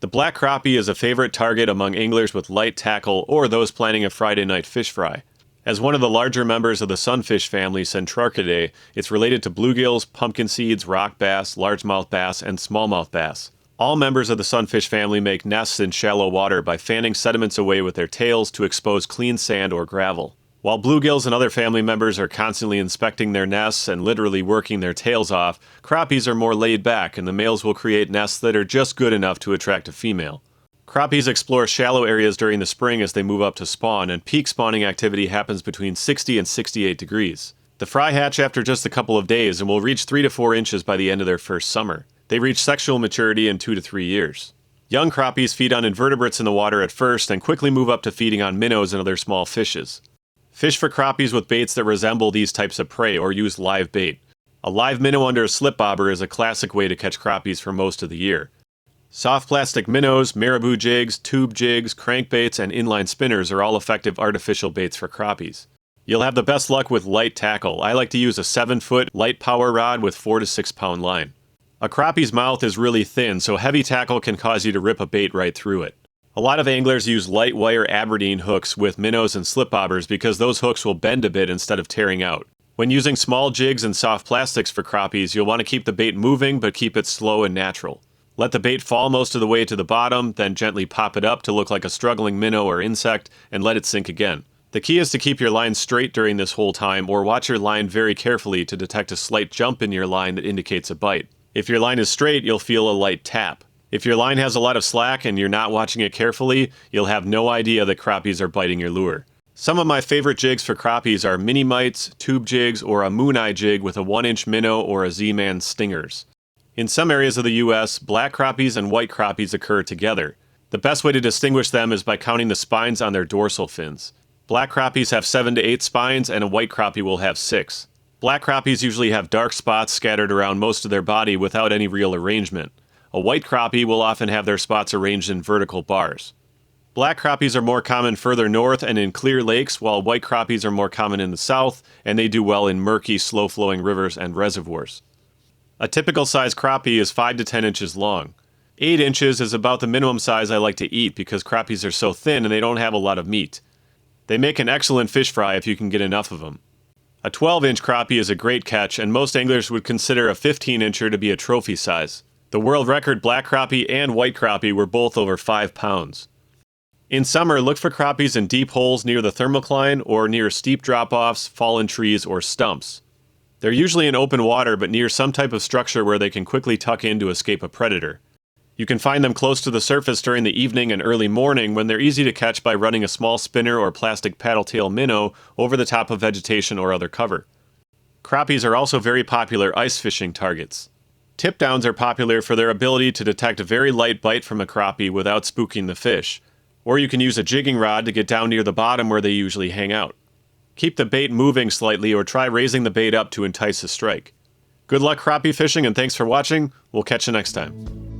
The black crappie is a favorite target among anglers with light tackle or those planning a Friday night fish fry. As one of the larger members of the sunfish family Centrarchidae, it's related to bluegills, pumpkin seeds, rock bass, largemouth bass, and smallmouth bass. All members of the sunfish family make nests in shallow water by fanning sediments away with their tails to expose clean sand or gravel. While bluegills and other family members are constantly inspecting their nests and literally working their tails off, crappies are more laid back and the males will create nests that are just good enough to attract a female. Crappies explore shallow areas during the spring as they move up to spawn, and peak spawning activity happens between 60 and 68 degrees. The fry hatch after just a couple of days and will reach 3 to 4 inches by the end of their first summer. They reach sexual maturity in 2 to 3 years. Young crappies feed on invertebrates in the water at first and quickly move up to feeding on minnows and other small fishes. Fish for crappies with baits that resemble these types of prey or use live bait. A live minnow under a slip bobber is a classic way to catch crappies for most of the year. Soft plastic minnows, marabou jigs, tube jigs, crankbaits, and inline spinners are all effective artificial baits for crappies. You'll have the best luck with light tackle. I like to use a 7-foot light power rod with 4 to 6 pound line. A crappie's mouth is really thin, so heavy tackle can cause you to rip a bait right through it. A lot of anglers use light wire Aberdeen hooks with minnows and slip bobbers because those hooks will bend a bit instead of tearing out. When using small jigs and soft plastics for crappies, you'll want to keep the bait moving but keep it slow and natural. Let the bait fall most of the way to the bottom, then gently pop it up to look like a struggling minnow or insect, and let it sink again. The key is to keep your line straight during this whole time, or watch your line very carefully to detect a slight jump in your line that indicates a bite. If your line is straight, you'll feel a light tap. If your line has a lot of slack and you're not watching it carefully, you'll have no idea that crappies are biting your lure. Some of my favorite jigs for crappies are mini mites, tube jigs, or a moon eye jig with a 1-inch minnow or a Z-Man stingers. In some areas of the US, black crappies and white crappies occur together. The best way to distinguish them is by counting the spines on their dorsal fins. Black crappies have 7 to 8 spines and a white crappie will have 6. Black crappies usually have dark spots scattered around most of their body without any real arrangement. A white crappie will often have their spots arranged in vertical bars. Black crappies are more common further north and in clear lakes, while white crappies are more common in the south, and they do well in murky, slow-flowing rivers and reservoirs. A typical size crappie is 5 to 10 inches long. 8 inches is about the minimum size I like to eat because crappies are so thin and they don't have a lot of meat. They make an excellent fish fry if you can get enough of them. A 12-inch crappie is a great catch, and most anglers would consider a 15-incher to be a trophy size. The world record black crappie and white crappie were both over 5 pounds. In summer, look for crappies in deep holes near the thermocline or near steep drop-offs, fallen trees, or stumps. They're usually in open water but near some type of structure where they can quickly tuck in to escape a predator. You can find them close to the surface during the evening and early morning when they're easy to catch by running a small spinner or plastic paddle tail minnow over the top of vegetation or other cover. Crappies are also very popular ice fishing targets. Tip downs are popular for their ability to detect a very light bite from a crappie without spooking the fish, or you can use a jigging rod to get down near the bottom where they usually hang out. Keep the bait moving slightly or try raising the bait up to entice a strike. Good luck crappie fishing and thanks for watching. We'll catch you next time.